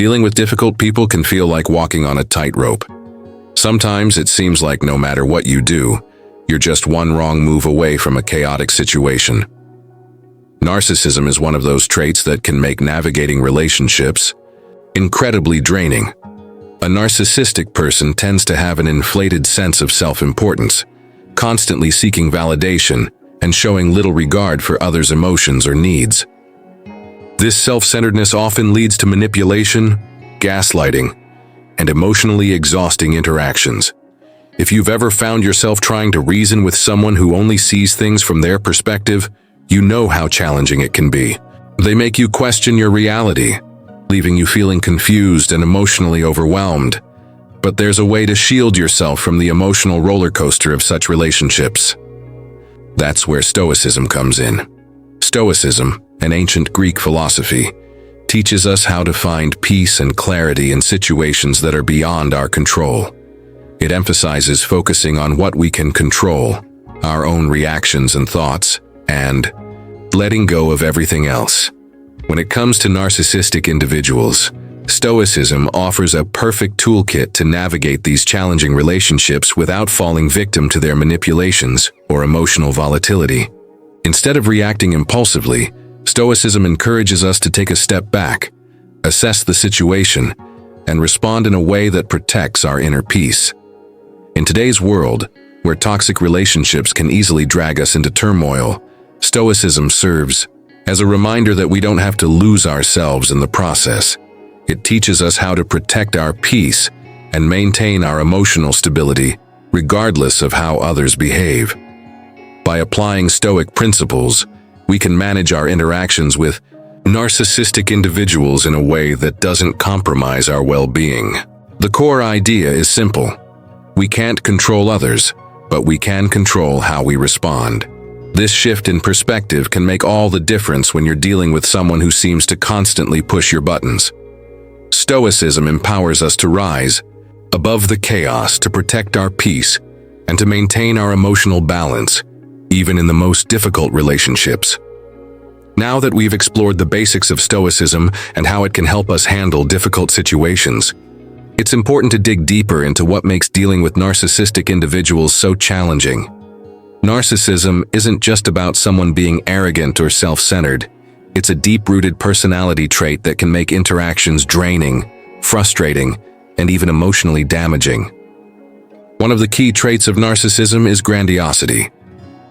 Dealing with difficult people can feel like walking on a tightrope. Sometimes it seems like no matter what you do, you're just one wrong move away from a chaotic situation. Narcissism is one of those traits that can make navigating relationships incredibly draining. A narcissistic person tends to have an inflated sense of self-importance, constantly seeking validation and showing little regard for others' emotions or needs. This self-centeredness often leads to manipulation, gaslighting, and emotionally exhausting interactions. If you've ever found yourself trying to reason with someone who only sees things from their perspective, you know how challenging it can be. They make you question your reality, leaving you feeling confused and emotionally overwhelmed. But there's a way to shield yourself from the emotional roller coaster of such relationships. That's where Stoicism comes in. Stoicism, an ancient Greek philosophy, teaches us how to find peace and clarity in situations that are beyond our control. It emphasizes focusing on what we can control, our own reactions and thoughts, and letting go of everything else. When it comes to narcissistic individuals, Stoicism offers a perfect toolkit to navigate these challenging relationships without falling victim to their manipulations or emotional volatility. Instead of reacting impulsively, Stoicism encourages us to take a step back, assess the situation, and respond in a way that protects our inner peace. In today's world, where toxic relationships can easily drag us into turmoil, Stoicism serves as a reminder that we don't have to lose ourselves in the process. It teaches us how to protect our peace and maintain our emotional stability, regardless of how others behave. By applying Stoic principles, we can manage our interactions with narcissistic individuals in a way that doesn't compromise our well-being. The core idea is simple. We can't control others, but we can control how we respond. This shift in perspective can make all the difference when you're dealing with someone who seems to constantly push your buttons. Stoicism empowers us to rise above the chaos, to protect our peace, and to maintain our emotional balance, even in the most difficult relationships. Now that we've explored the basics of Stoicism and how it can help us handle difficult situations, it's important to dig deeper into what makes dealing with narcissistic individuals so challenging. Narcissism isn't just about someone being arrogant or self-centered. It's a deep-rooted personality trait that can make interactions draining, frustrating, and even emotionally damaging. One of the key traits of narcissism is grandiosity.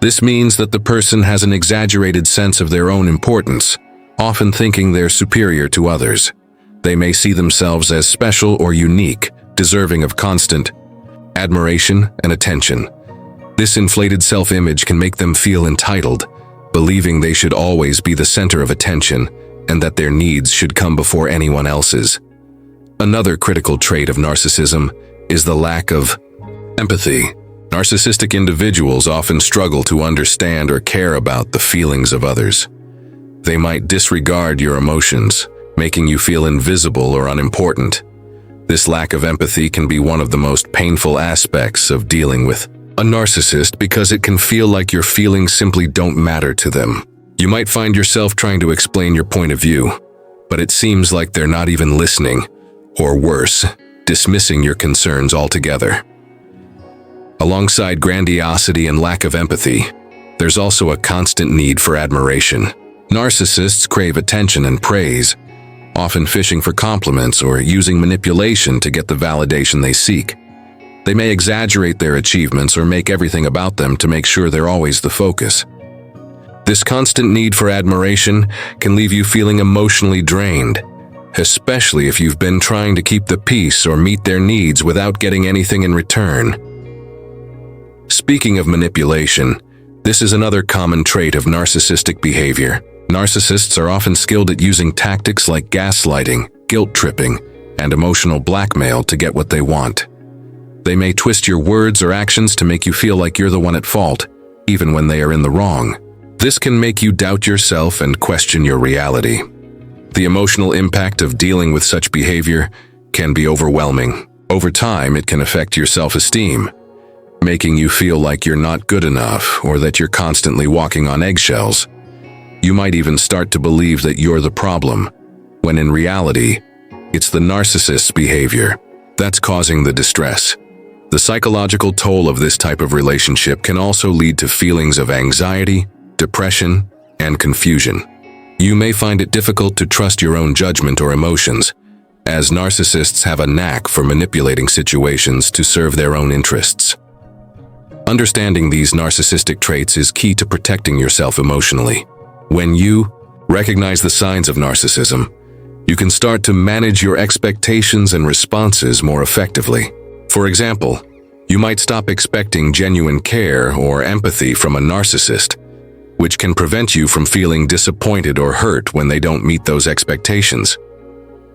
This means that the person has an exaggerated sense of their own importance, often thinking they're superior to others. They may see themselves as special or unique, deserving of constant admiration and attention. This inflated self-image can make them feel entitled, believing they should always be the center of attention and that their needs should come before anyone else's. Another critical trait of narcissism is the lack of empathy. Narcissistic individuals often struggle to understand or care about the feelings of others. They might disregard your emotions, making you feel invisible or unimportant. This lack of empathy can be one of the most painful aspects of dealing with a narcissist because it can feel like your feelings simply don't matter to them. You might find yourself trying to explain your point of view, but it seems like they're not even listening, or worse, dismissing your concerns altogether. Alongside grandiosity and lack of empathy, there's also a constant need for admiration. Narcissists crave attention and praise, often fishing for compliments or using manipulation to get the validation they seek. They may exaggerate their achievements or make everything about them to make sure they're always the focus. This constant need for admiration can leave you feeling emotionally drained, especially if you've been trying to keep the peace or meet their needs without getting anything in return. Speaking of manipulation, this is another common trait of narcissistic behavior. Narcissists are often skilled at using tactics like gaslighting, guilt-tripping, and emotional blackmail to get what they want. They may twist your words or actions to make you feel like you're the one at fault, even when they are in the wrong. This can make you doubt yourself and question your reality. The emotional impact of dealing with such behavior can be overwhelming. Over time, it can affect your self-esteem, making you feel like you're not good enough or that you're constantly walking on eggshells. You might even start to believe that you're the problem, when in reality, It's the narcissist's behavior that's causing the distress. The psychological toll of this type of relationship can also lead to feelings of anxiety, depression, and confusion. You may find it difficult to trust your own judgment or emotions, as narcissists have a knack for manipulating situations to serve their own interests. Understanding these narcissistic traits is key to protecting yourself emotionally. When you recognize the signs of narcissism, you can start to manage your expectations and responses more effectively. For example, you might stop expecting genuine care or empathy from a narcissist, which can prevent you from feeling disappointed or hurt when they don't meet those expectations.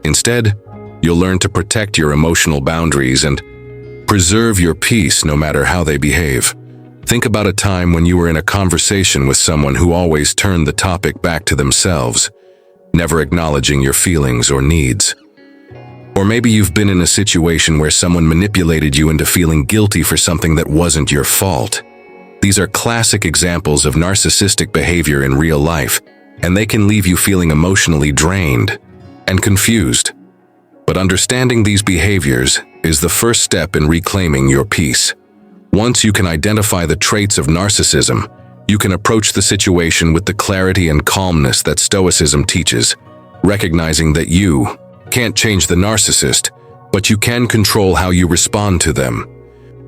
Instead, you'll learn to protect your emotional boundaries and preserve your peace no matter how they behave. Think about a time when you were in a conversation with someone who always turned the topic back to themselves, never acknowledging your feelings or needs. Or maybe you've been in a situation where someone manipulated you into feeling guilty for something that wasn't your fault. These are classic examples of narcissistic behavior in real life, and they can leave you feeling emotionally drained and confused. But understanding these behaviors is the first step in reclaiming your peace. Once you can identify the traits of narcissism, you can approach the situation with the clarity and calmness that Stoicism teaches, recognizing that you can't change the narcissist, but you can control how you respond to them.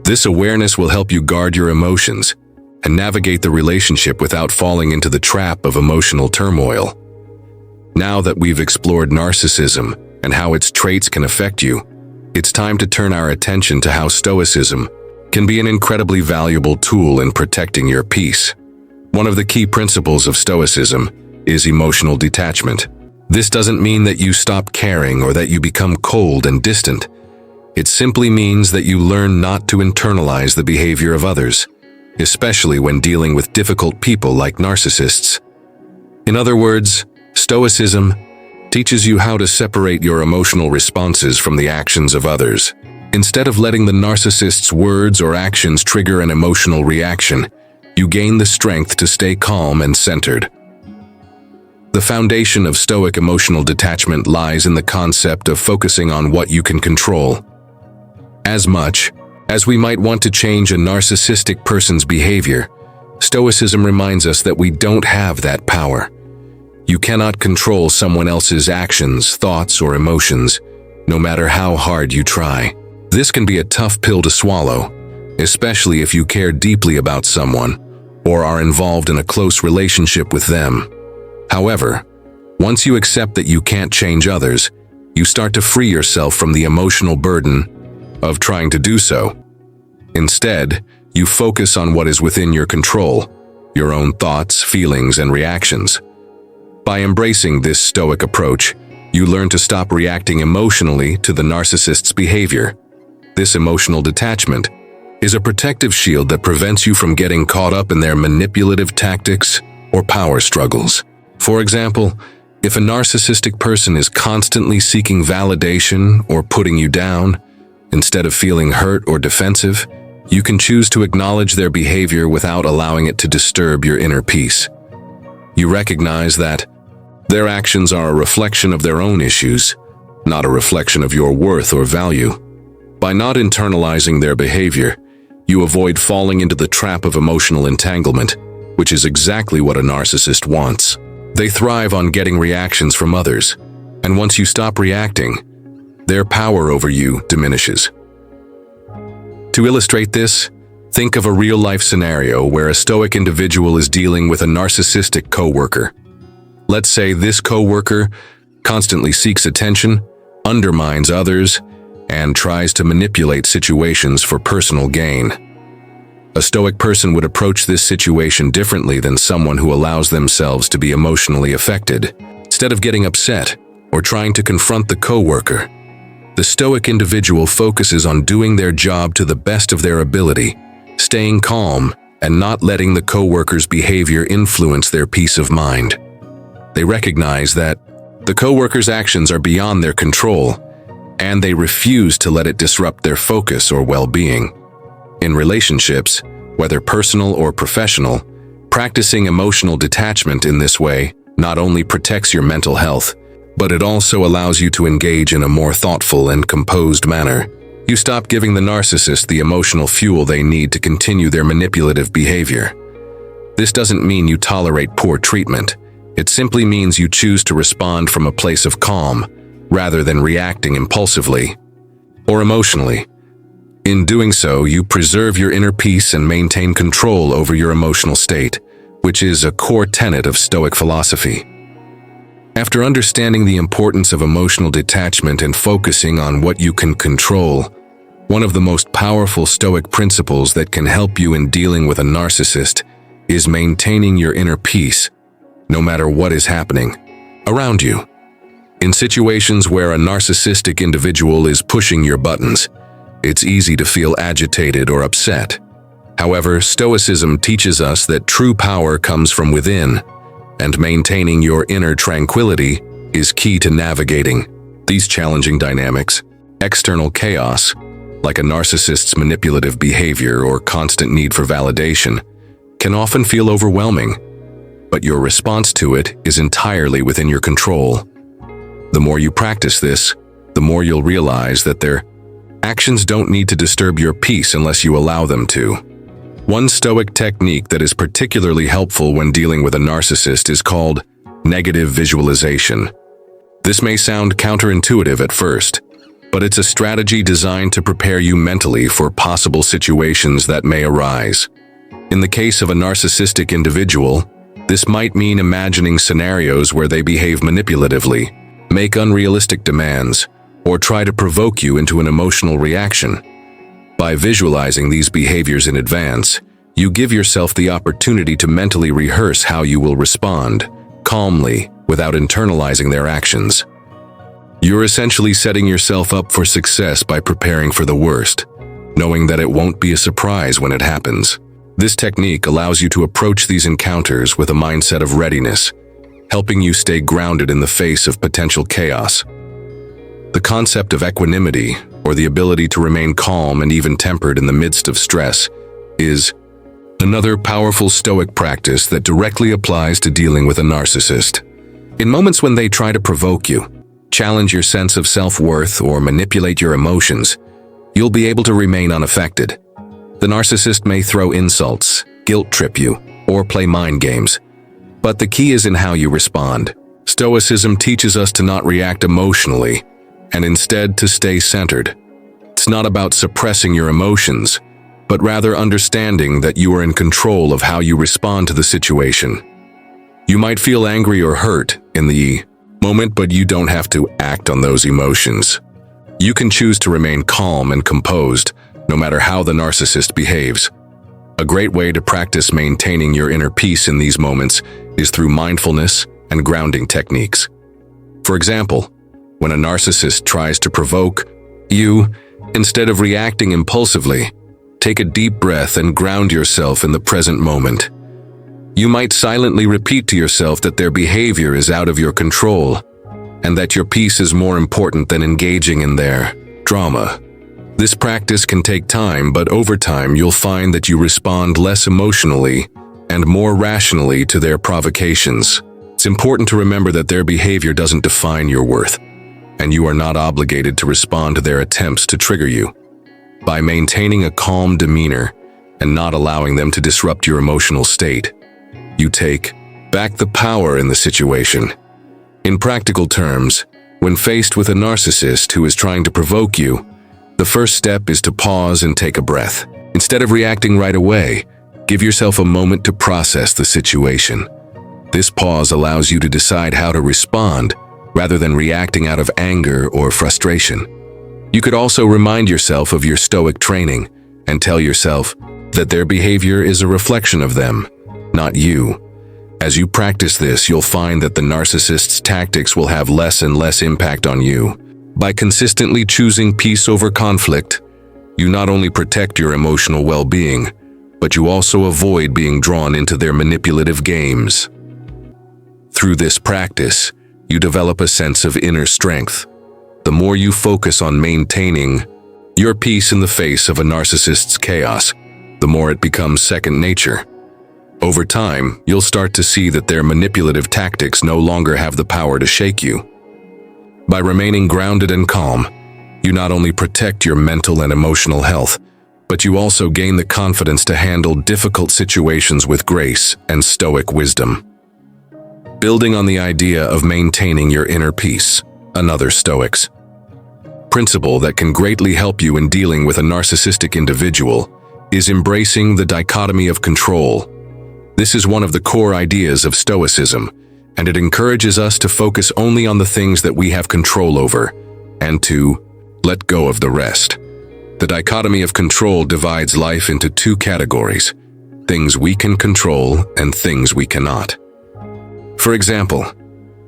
This awareness will help you guard your emotions and navigate the relationship without falling into the trap of emotional turmoil. Now that we've explored narcissism and how its traits can affect you, it's time to turn our attention to how Stoicism can be an incredibly valuable tool in protecting your peace. One of the key principles of Stoicism is emotional detachment. This doesn't mean that you stop caring or that you become cold and distant. It simply means that you learn not to internalize the behavior of others, especially when dealing with difficult people like narcissists. In other words, Stoicism teaches you how to separate your emotional responses from the actions of others. Instead of letting the narcissist's words or actions trigger an emotional reaction, you gain the strength to stay calm and centered. The foundation of Stoic emotional detachment lies in the concept of focusing on what you can control. As much as we might want to change a narcissistic person's behavior, Stoicism reminds us that we don't have that power. You cannot control someone else's actions, thoughts, or emotions, no matter how hard you try. This can be a tough pill to swallow, especially if you care deeply about someone or are involved in a close relationship with them. However, once you accept that you can't change others, you start to free yourself from the emotional burden of trying to do so. Instead, you focus on what is within your control, your own thoughts, feelings, and reactions. By embracing this Stoic approach, you learn to stop reacting emotionally to the narcissist's behavior. This emotional detachment is a protective shield that prevents you from getting caught up in their manipulative tactics or power struggles. For example, if a narcissistic person is constantly seeking validation or putting you down, instead of feeling hurt or defensive, you can choose to acknowledge their behavior without allowing it to disturb your inner peace. You recognize that their actions are a reflection of their own issues, not a reflection of your worth or value. By not internalizing their behavior, you avoid falling into the trap of emotional entanglement, which is exactly what a narcissist wants. They thrive on getting reactions from others, and once you stop reacting, their power over you diminishes. To illustrate this, think of a real-life scenario where a Stoic individual is dealing with a narcissistic coworker. Let's say this coworker constantly seeks attention, undermines others, and tries to manipulate situations for personal gain. A Stoic person would approach this situation differently than someone who allows themselves to be emotionally affected. Instead of getting upset or trying to confront the coworker, the Stoic individual focuses on doing their job to the best of their ability, staying calm and not letting the coworker's behavior influence their peace of mind. They recognize that the coworker's actions are beyond their control, and they refuse to let it disrupt their focus or well-being. In relationships, whether personal or professional, practicing emotional detachment in this way not only protects your mental health, but it also allows you to engage in a more thoughtful and composed manner. You stop giving the narcissist the emotional fuel they need to continue their manipulative behavior. This doesn't mean you tolerate poor treatment. It simply means you choose to respond from a place of calm, rather than reacting impulsively or emotionally. In doing so, you preserve your inner peace and maintain control over your emotional state, which is a core tenet of Stoic philosophy. After understanding the importance of emotional detachment and focusing on what you can control, one of the most powerful Stoic principles that can help you in dealing with a narcissist is maintaining your inner peace, no matter what is happening around you. In situations where a narcissistic individual is pushing your buttons, it's easy to feel agitated or upset. However, Stoicism teaches us that true power comes from within, and maintaining your inner tranquility is key to navigating these challenging dynamics. External chaos, like a narcissist's manipulative behavior or constant need for validation, can often feel overwhelming, but your response to it is entirely within your control. The more you practice this, the more you'll realize that their actions don't need to disturb your peace unless you allow them to. One Stoic technique that is particularly helpful when dealing with a narcissist is called negative visualization. This may sound counterintuitive at first, but it's a strategy designed to prepare you mentally for possible situations that may arise. In the case of a narcissistic individual, this might mean imagining scenarios where they behave manipulatively, make unrealistic demands, or try to provoke you into an emotional reaction. By visualizing these behaviors in advance, you give yourself the opportunity to mentally rehearse how you will respond, calmly, without internalizing their actions. You're essentially setting yourself up for success by preparing for the worst, knowing that it won't be a surprise when it happens. This technique allows you to approach these encounters with a mindset of readiness, helping you stay grounded in the face of potential chaos. The concept of equanimity, or the ability to remain calm and even-tempered in the midst of stress, is another powerful Stoic practice that directly applies to dealing with a narcissist. In moments when they try to provoke you, challenge your sense of self-worth, or manipulate your emotions, you'll be able to remain unaffected. The narcissist may throw insults, guilt-trip you, or play mind games, but the key is in how you respond. Stoicism teaches us to not react emotionally, and instead to stay centered. It's not about suppressing your emotions, but rather understanding that you are in control of how you respond to the situation. You might feel angry or hurt in the moment, but you don't have to act on those emotions. You can choose to remain calm and composed, no matter how the narcissist behaves. A great way to practice maintaining your inner peace in these moments is through mindfulness and grounding techniques. For example, when a narcissist tries to provoke you, instead of reacting impulsively, take a deep breath and ground yourself in the present moment. You might silently repeat to yourself that their behavior is out of your control, and that your peace is more important than engaging in their drama. This practice can take time, but over time you'll find that you respond less emotionally and more rationally to their provocations. It's important to remember that their behavior doesn't define your worth, and you are not obligated to respond to their attempts to trigger you. By maintaining a calm demeanor and not allowing them to disrupt your emotional state, you take back the power in the situation. In practical terms, when faced with a narcissist who is trying to provoke you, the first step is to pause and take a breath. Instead of reacting right away, give yourself a moment to process the situation. This pause allows you to decide how to respond, rather than reacting out of anger or frustration. You could also remind yourself of your Stoic training and tell yourself that their behavior is a reflection of them, not you. As you practice this, you'll find that the narcissist's tactics will have less and less impact on you. By consistently choosing peace over conflict, you not only protect your emotional well-being, but you also avoid being drawn into their manipulative games. Through this practice, you develop a sense of inner strength. The more you focus on maintaining your peace in the face of a narcissist's chaos, the more it becomes second nature. Over time, you'll start to see that their manipulative tactics no longer have the power to shake you. By remaining grounded and calm, you not only protect your mental and emotional health, but you also gain the confidence to handle difficult situations with grace and stoic wisdom. Building on the idea of maintaining your inner peace, another Stoic's principle that can greatly help you in dealing with a narcissistic individual is embracing the dichotomy of control. This is one of the core ideas of Stoicism, and it encourages us to focus only on the things that we have control over, and to let go of the rest. The dichotomy of control divides life into two categories: things we can control and things we cannot. For example,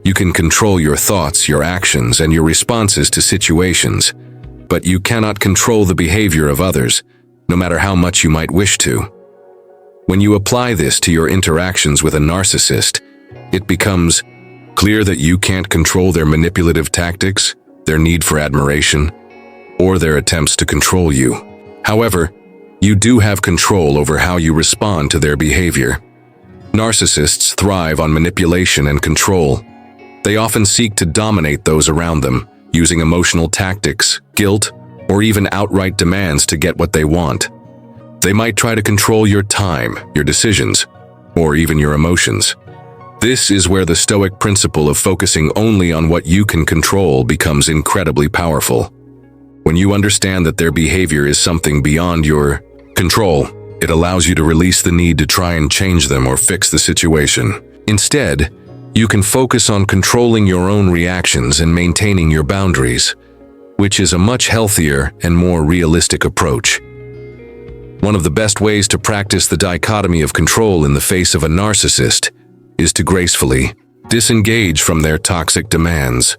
you can control your thoughts, your actions, and your responses to situations, but you cannot control the behavior of others, no matter how much you might wish to. When you apply this to your interactions with a narcissist, it becomes clear that you can't control their manipulative tactics, their need for admiration, or their attempts to control you. However, you do have control over how you respond to their behavior. Narcissists thrive on manipulation and control. They often seek to dominate those around them, using emotional tactics, guilt, or even outright demands to get what they want. They might try to control your time, your decisions, or even your emotions. This is where the Stoic principle of focusing only on what you can control becomes incredibly powerful. When you understand that their behavior is something beyond your control, it allows you to release the need to try and change them or fix the situation. Instead, you can focus on controlling your own reactions and maintaining your boundaries, which is a much healthier and more realistic approach. One of the best ways to practice the dichotomy of control in the face of a narcissist is to gracefully disengage from their toxic demands.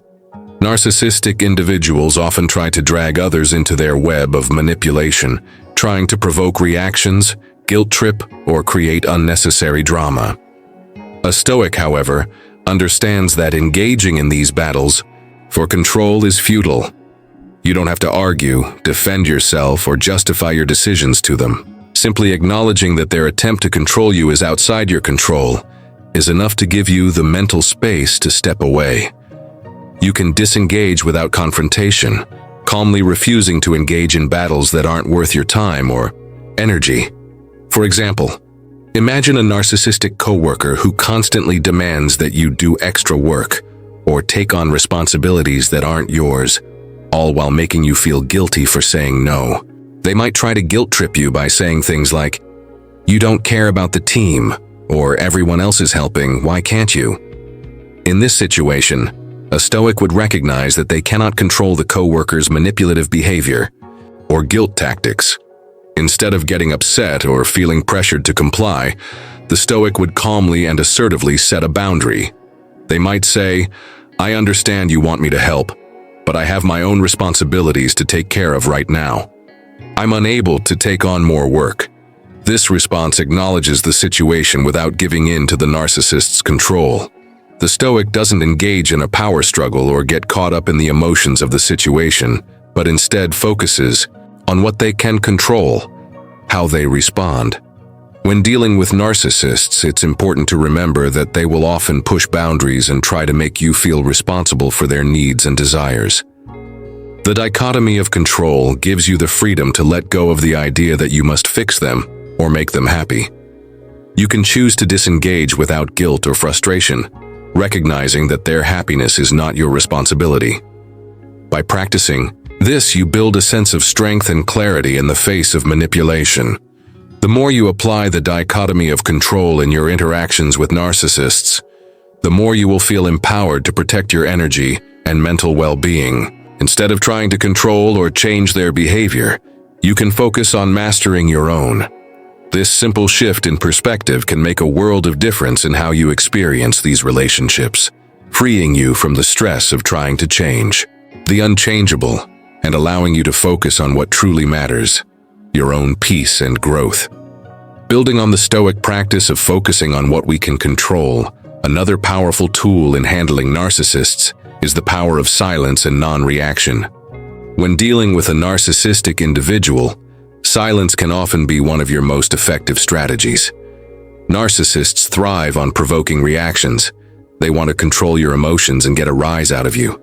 Narcissistic individuals often try to drag others into their web of manipulation, trying to provoke reactions, guilt trip, or create unnecessary drama. A Stoic, however, understands that engaging in these battles for control is futile. You don't have to argue, defend yourself, or justify your decisions to them. Simply acknowledging that their attempt to control you is outside your control is enough to give you the mental space to step away. You can disengage without confrontation, calmly refusing to engage in battles that aren't worth your time or energy. For example, imagine a narcissistic coworker who constantly demands that you do extra work or take on responsibilities that aren't yours, all while making you feel guilty for saying no. They might try to guilt trip you by saying things like, "You don't care about the team," or "Everyone else is helping, why can't you?" In this situation, a Stoic would recognize that they cannot control the coworker's manipulative behavior or guilt tactics. Instead of getting upset or feeling pressured to comply, the Stoic would calmly and assertively set a boundary. They might say, "I understand you want me to help, but I have my own responsibilities to take care of right now. I'm unable to take on more work." This response acknowledges the situation without giving in to the narcissist's control. The Stoic doesn't engage in a power struggle or get caught up in the emotions of the situation, but instead focuses on what they can control, how they respond. When dealing with narcissists, it's important to remember that they will often push boundaries and try to make you feel responsible for their needs and desires. The dichotomy of control gives you the freedom to let go of the idea that you must fix them or make them happy. You can choose to disengage without guilt or frustration, recognizing that their happiness is not your responsibility. By practicing this, you build a sense of strength and clarity in the face of manipulation. The more you apply the dichotomy of control in your interactions with narcissists, the more you will feel empowered to protect your energy and mental well-being. Instead of trying to control or change their behavior, you can focus on mastering your own. This simple shift in perspective can make a world of difference in how you experience these relationships, freeing you from the stress of trying to change the unchangeable and allowing you to focus on what truly matters, your own peace and growth. Building on the Stoic practice of focusing on what we can control, another powerful tool in handling narcissists is the power of silence and non-reaction. When dealing with a narcissistic individual, silence can often be one of your most effective strategies. Narcissists thrive on provoking reactions. They want to control your emotions and get a rise out of you.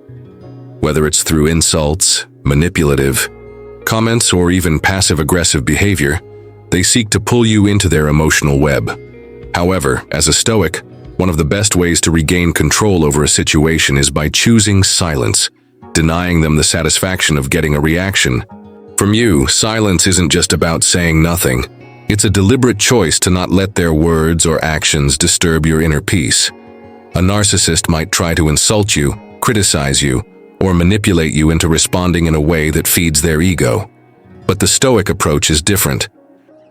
Whether it's through insults, manipulative comments, or even passive-aggressive behavior, they seek to pull you into their emotional web. However, as a Stoic, one of the best ways to regain control over a situation is by choosing silence, denying them the satisfaction of getting a reaction from you. Silence isn't just about saying nothing. It's a deliberate choice to not let their words or actions disturb your inner peace. A narcissist might try to insult you, criticize you, or manipulate you into responding in a way that feeds their ego. But the Stoic approach is different.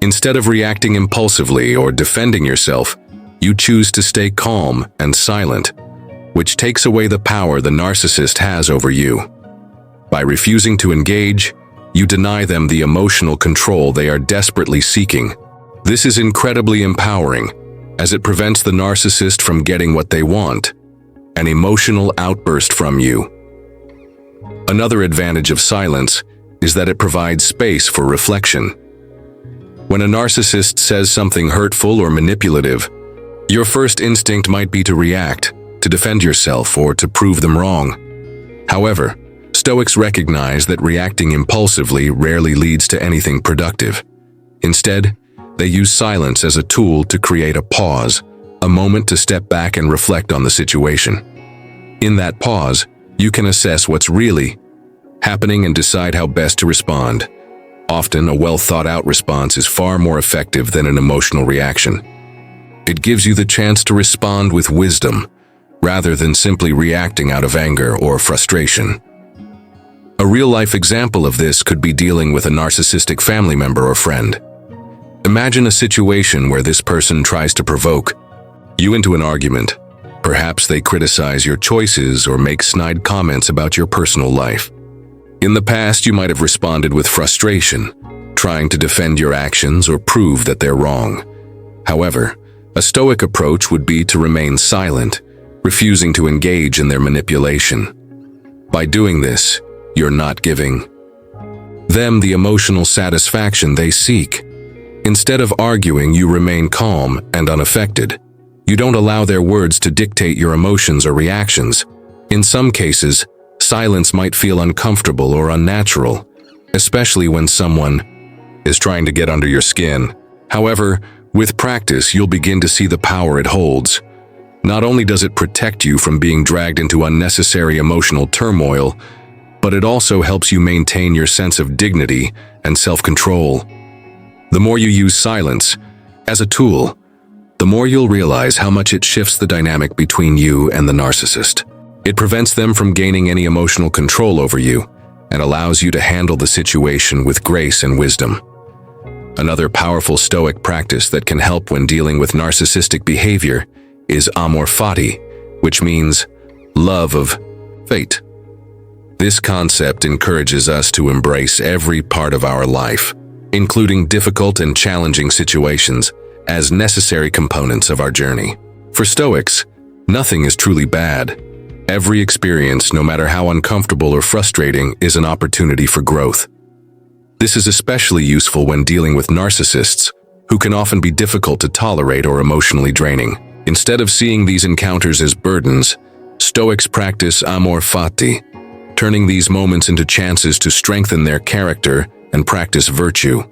Instead of reacting impulsively or defending yourself, you choose to stay calm and silent, which takes away the power the narcissist has over you. By refusing to engage, you deny them the emotional control they are desperately seeking. This is incredibly empowering, as it prevents the narcissist from getting what they want, an emotional outburst from you. Another advantage of silence is that it provides space for reflection. When a narcissist says something hurtful or manipulative, your first instinct might be to react, to defend yourself, or to prove them wrong. However, Stoics recognize that reacting impulsively rarely leads to anything productive. Instead, they use silence as a tool to create a pause, a moment to step back and reflect on the situation. In that pause, you can assess what's really happening and decide how best to respond. Often, a well-thought-out response is far more effective than an emotional reaction. It gives you the chance to respond with wisdom, rather than simply reacting out of anger or frustration. A real-life example of this could be dealing with a narcissistic family member or friend. Imagine a situation where this person tries to provoke you into an argument. Perhaps they criticize your choices or make snide comments about your personal life. In the past, you might have responded with frustration, trying to defend your actions or prove that they're wrong. However, a Stoic approach would be to remain silent, refusing to engage in their manipulation. By doing this, you're not giving them the emotional satisfaction they seek. Instead of arguing, you remain calm and unaffected. You don't allow their words to dictate your emotions or reactions. In some cases, silence might feel uncomfortable or unnatural, especially when someone is trying to get under your skin. However, with practice, you'll begin to see the power it holds. Not only does it protect you from being dragged into unnecessary emotional turmoil, but it also helps you maintain your sense of dignity and self-control. The more you use silence as a tool, the more you'll realize how much it shifts the dynamic between you and the narcissist. It prevents them from gaining any emotional control over you and allows you to handle the situation with grace and wisdom. Another powerful Stoic practice that can help when dealing with narcissistic behavior is amor fati, which means love of fate. This concept encourages us to embrace every part of our life, including difficult and challenging situations, as necessary components of our journey. For Stoics, nothing is truly bad. Every experience, no matter how uncomfortable or frustrating, is an opportunity for growth. This is especially useful when dealing with narcissists, who can often be difficult to tolerate or emotionally draining. Instead of seeing these encounters as burdens, Stoics practice amor fati, turning these moments into chances to strengthen their character and practice virtue.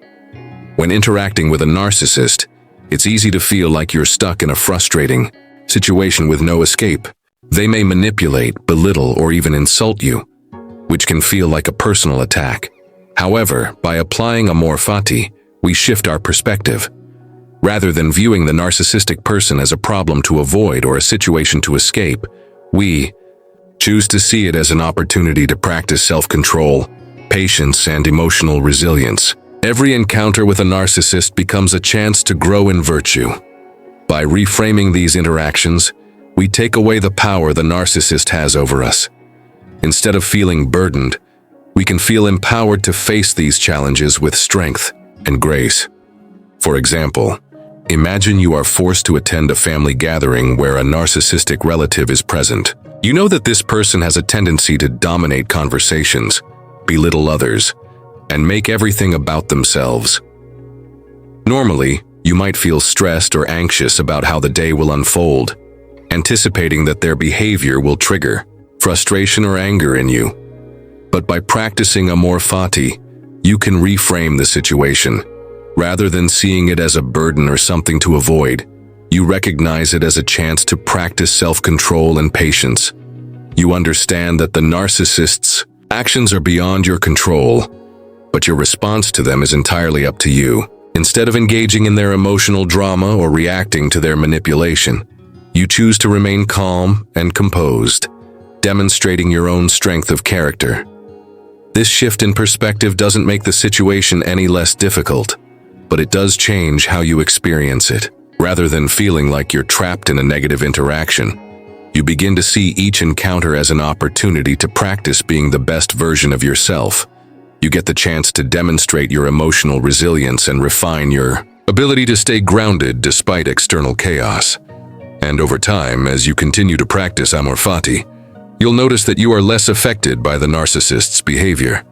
When interacting with a narcissist, it's easy to feel like you're stuck in a frustrating situation with no escape. They may manipulate, belittle, or even insult you, which can feel like a personal attack. However, by applying amor fati, we shift our perspective. Rather than viewing the narcissistic person as a problem to avoid or a situation to escape, we choose to see it as an opportunity to practice self-control, patience, and emotional resilience. Every encounter with a narcissist becomes a chance to grow in virtue. By reframing these interactions, we take away the power the narcissist has over us. Instead of feeling burdened, we can feel empowered to face these challenges with strength and grace. For example, imagine you are forced to attend a family gathering where a narcissistic relative is present. You know that this person has a tendency to dominate conversations, belittle others, and make everything about themselves. Normally, you might feel stressed or anxious about how the day will unfold, anticipating that their behavior will trigger frustration or anger in you. But by practicing amor fati, you can reframe the situation. Rather than seeing it as a burden or something to avoid, you recognize it as a chance to practice self-control and patience. You understand that the narcissist's actions are beyond your control, but your response to them is entirely up to you. Instead of engaging in their emotional drama or reacting to their manipulation, you choose to remain calm and composed, demonstrating your own strength of character. This shift in perspective doesn't make the situation any less difficult, but it does change how you experience it. Rather than feeling like you're trapped in a negative interaction, you begin to see each encounter as an opportunity to practice being the best version of yourself. You get the chance to demonstrate your emotional resilience and refine your ability to stay grounded despite external chaos. And over time, as you continue to practice amor fati, you'll notice that you are less affected by the narcissist's behavior.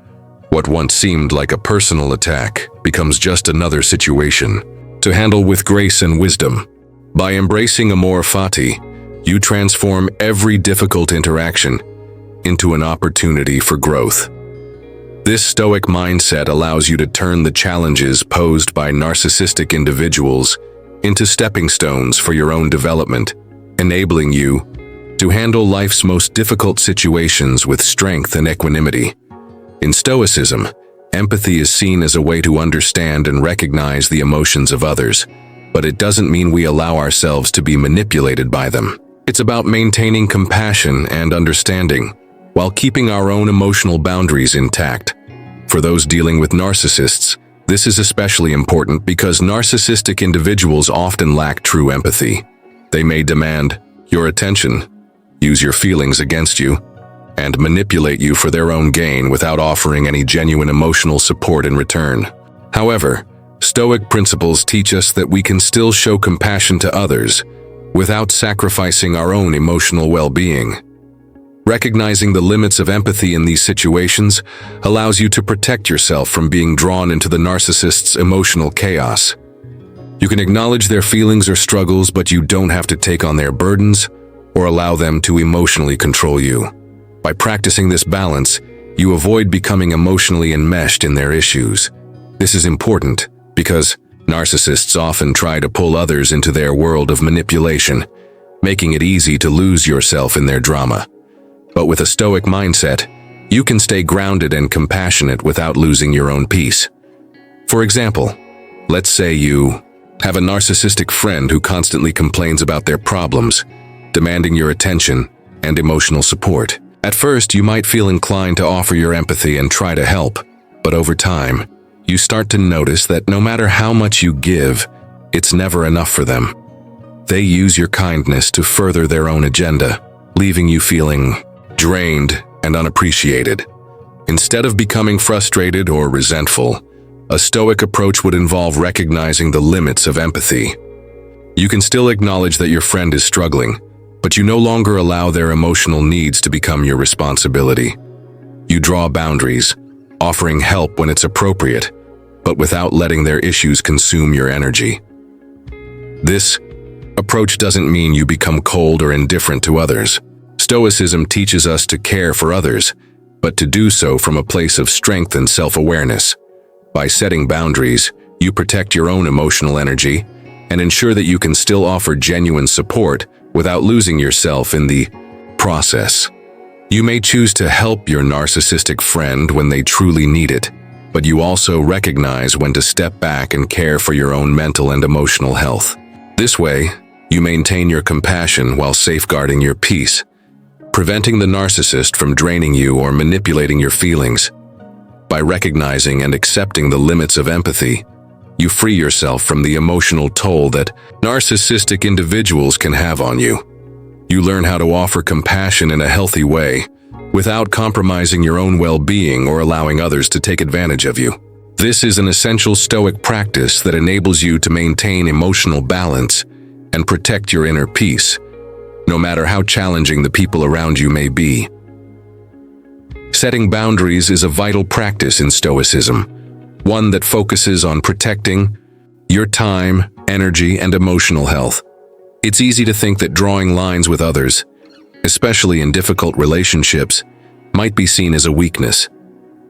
What once seemed like a personal attack becomes just another situation to handle with grace and wisdom. By embracing amor fati, you transform every difficult interaction into an opportunity for growth. This Stoic mindset allows you to turn the challenges posed by narcissistic individuals into stepping stones for your own development, enabling you to handle life's most difficult situations with strength and equanimity. In Stoicism, empathy is seen as a way to understand and recognize the emotions of others, but it doesn't mean we allow ourselves to be manipulated by them. It's about maintaining compassion and understanding while keeping our own emotional boundaries intact. For those dealing with narcissists, this is especially important because narcissistic individuals often lack true empathy. They may demand your attention, use your feelings against you, and manipulate you for their own gain without offering any genuine emotional support in return. However, Stoic principles teach us that we can still show compassion to others without sacrificing our own emotional well-being. Recognizing the limits of empathy in these situations allows you to protect yourself from being drawn into the narcissist's emotional chaos. You can acknowledge their feelings or struggles, but you don't have to take on their burdens or allow them to emotionally control you. By practicing this balance, you avoid becoming emotionally enmeshed in their issues. This is important because narcissists often try to pull others into their world of manipulation, making it easy to lose yourself in their drama. But with a Stoic mindset, you can stay grounded and compassionate without losing your own peace. For example, let's say you have a narcissistic friend who constantly complains about their problems, demanding your attention and emotional support. At first, you might feel inclined to offer your empathy and try to help, but over time, you start to notice that no matter how much you give, it's never enough for them. They use your kindness to further their own agenda, leaving you feeling drained and unappreciated. Instead of becoming frustrated or resentful, a Stoic approach would involve recognizing the limits of empathy. You can still acknowledge that your friend is struggling, but you no longer allow their emotional needs to become your responsibility. You draw boundaries, offering help when it's appropriate, but without letting their issues consume your energy. This approach doesn't mean you become cold or indifferent to others. Stoicism teaches us to care for others, but to do so from a place of strength and self-awareness. By setting boundaries, you protect your own emotional energy and ensure that you can still offer genuine support without losing yourself in the process. You may choose to help your narcissistic friend when they truly need it, but you also recognize when to step back and care for your own mental and emotional health. This way, you maintain your compassion while safeguarding your peace, preventing the narcissist from draining you or manipulating your feelings. By recognizing and accepting the limits of empathy, you free yourself from the emotional toll that narcissistic individuals can have on you. You learn how to offer compassion in a healthy way, without compromising your own well-being or allowing others to take advantage of you. This is an essential Stoic practice that enables you to maintain emotional balance and protect your inner peace, no matter how challenging the people around you may be. Setting boundaries is a vital practice in Stoicism, one that focuses on protecting your time, energy, and emotional health. It's easy to think that drawing lines with others, especially in difficult relationships, might be seen as a weakness,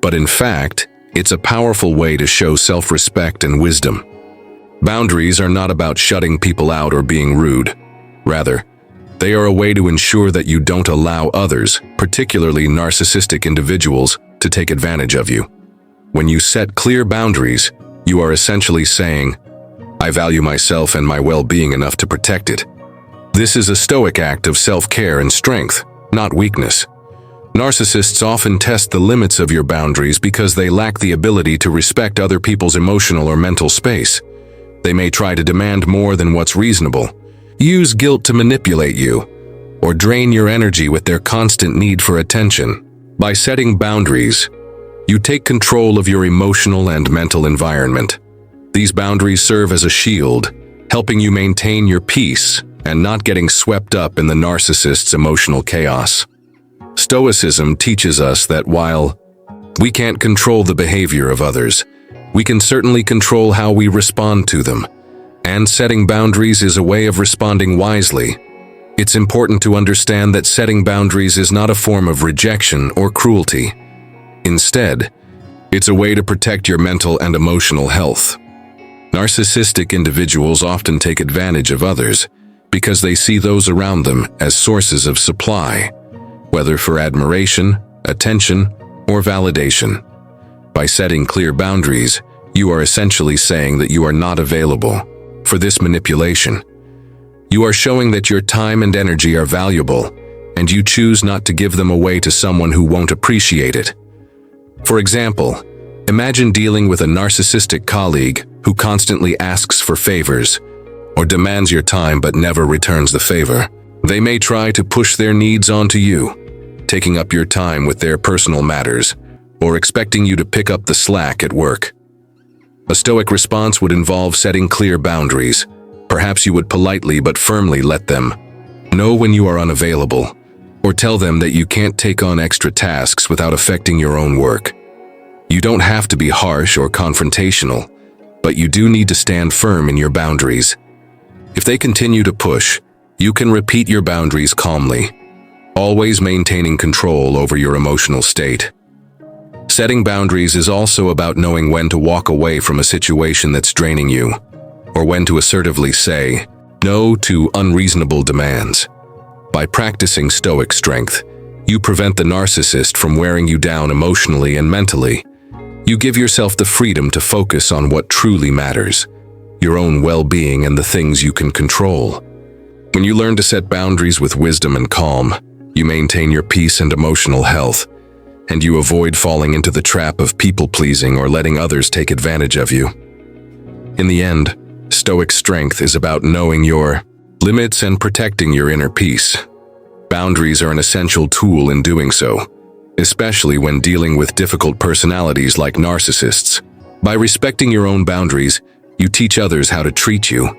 but in fact, it's a powerful way to show self-respect and wisdom. Boundaries are not about shutting people out or being rude. Rather, they are a way to ensure that you don't allow others, particularly narcissistic individuals, to take advantage of you. When you set clear boundaries, you are essentially saying, "I value myself and my well-being enough to protect it." This is a Stoic act of self-care and strength, not weakness. Narcissists often test the limits of your boundaries because they lack the ability to respect other people's emotional or mental space. They may try to demand more than what's reasonable, use guilt to manipulate you, or drain your energy with their constant need for attention. By setting boundaries, you take control of your emotional and mental environment. These boundaries serve as a shield, helping you maintain your peace and not getting swept up in the narcissist's emotional chaos. Stoicism teaches us that while we can't control the behavior of others, we can certainly control how we respond to them, and setting boundaries is a way of responding wisely. It's important to understand that setting boundaries is not a form of rejection or cruelty. Instead, it's a way to protect your mental and emotional health. Narcissistic individuals often take advantage of others because they see those around them as sources of supply, whether for admiration, attention, or validation. By setting clear boundaries, you are essentially saying that you are not available for this manipulation. You are showing that your time and energy are valuable, and you choose not to give them away to someone who won't appreciate it. For example, imagine dealing with a narcissistic colleague who constantly asks for favors or demands your time but never returns the favor. They may try to push their needs onto you, taking up your time with their personal matters or expecting you to pick up the slack at work. A Stoic response would involve setting clear boundaries. Perhaps you would politely but firmly let them know when you are unavailable, or tell them that you can't take on extra tasks without affecting your own work. You don't have to be harsh or confrontational, but you do need to stand firm in your boundaries. If they continue to push, you can repeat your boundaries calmly, always maintaining control over your emotional state. Setting boundaries is also about knowing when to walk away from a situation that's draining you, or when to assertively say no to unreasonable demands. By practicing Stoic strength, you prevent the narcissist from wearing you down emotionally and mentally. You give yourself the freedom to focus on what truly matters, your own well-being and the things you can control. When you learn to set boundaries with wisdom and calm, you maintain your peace and emotional health, and you avoid falling into the trap of people-pleasing or letting others take advantage of you. In the end, Stoic strength is about knowing your limits and protecting your inner peace. Boundaries are an essential tool in doing so, especially when dealing with difficult personalities like narcissists. By respecting your own boundaries, you teach others how to treat you,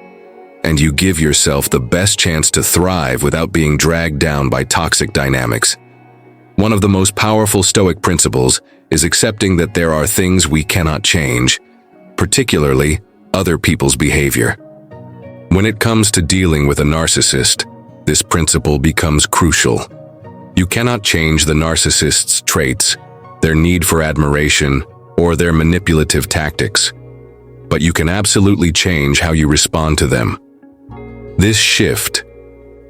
and you give yourself the best chance to thrive without being dragged down by toxic dynamics. One of the most powerful Stoic principles is accepting that there are things we cannot change, particularly other people's behavior. When it comes to dealing with a narcissist, this principle becomes crucial. You cannot change the narcissist's traits, their need for admiration, or their manipulative tactics, but you can absolutely change how you respond to them. This shift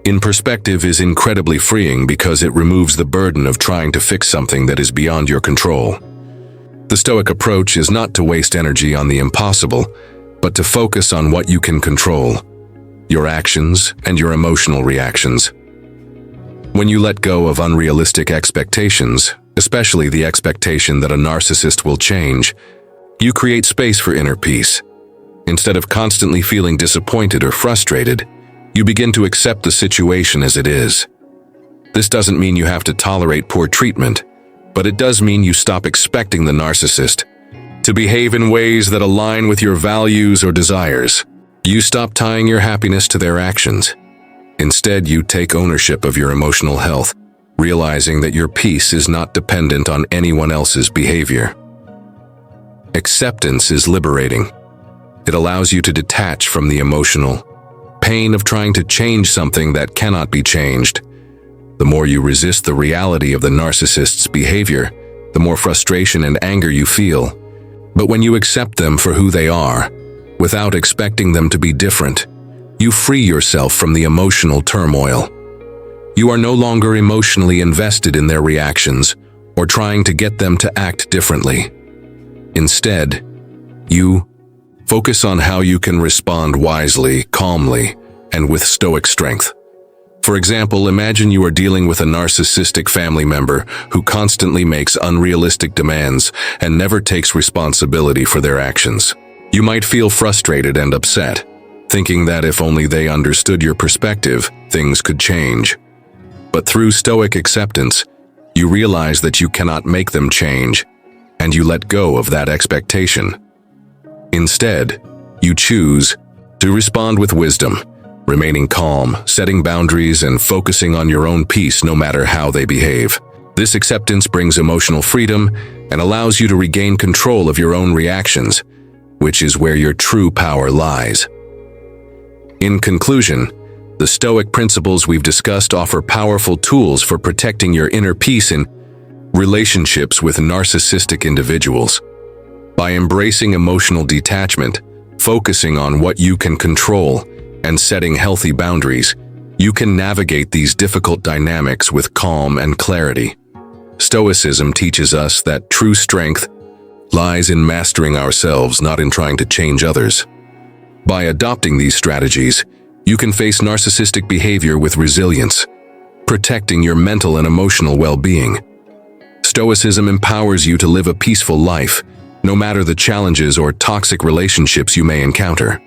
in perspective is incredibly freeing because it removes the burden of trying to fix something that is beyond your control. The Stoic approach is not to waste energy on the impossible, but to focus on what you can control, your actions and your emotional reactions. When you let go of unrealistic expectations, especially the expectation that a narcissist will change, you create space for inner peace. Instead of constantly feeling disappointed or frustrated, you begin to accept the situation as it is. This doesn't mean you have to tolerate poor treatment, but it does mean you stop expecting the narcissist to behave in ways that align with your values or desires. You stop tying your happiness to their actions. Instead, you take ownership of your emotional health, realizing that your peace is not dependent on anyone else's behavior. Acceptance is liberating. It allows you to detach from the emotional pain of trying to change something that cannot be changed. The more you resist the reality of the narcissist's behavior, the more frustration and anger you feel. But when you accept them for who they are, without expecting them to be different, you free yourself from the emotional turmoil. You are no longer emotionally invested in their reactions or trying to get them to act differently. Instead, you focus on how you can respond wisely, calmly, and with stoic strength. For example, imagine you are dealing with a narcissistic family member who constantly makes unrealistic demands and never takes responsibility for their actions. You might feel frustrated and upset, thinking that if only they understood your perspective, things could change. But through stoic acceptance, you realize that you cannot make them change, and you let go of that expectation. Instead, you choose to respond with wisdom, remaining calm, setting boundaries, and focusing on your own peace no matter how they behave. This acceptance brings emotional freedom and allows you to regain control of your own reactions, which is where your true power lies. In conclusion, the Stoic principles we've discussed offer powerful tools for protecting your inner peace in relationships with narcissistic individuals. By embracing emotional detachment, focusing on what you can control, and setting healthy boundaries, you can navigate these difficult dynamics with calm and clarity. Stoicism teaches us that true strength lies in mastering ourselves, not in trying to change others. By adopting these strategies, you can face narcissistic behavior with resilience, protecting your mental and emotional well-being. Stoicism empowers you to live a peaceful life, no matter the challenges or toxic relationships you may encounter.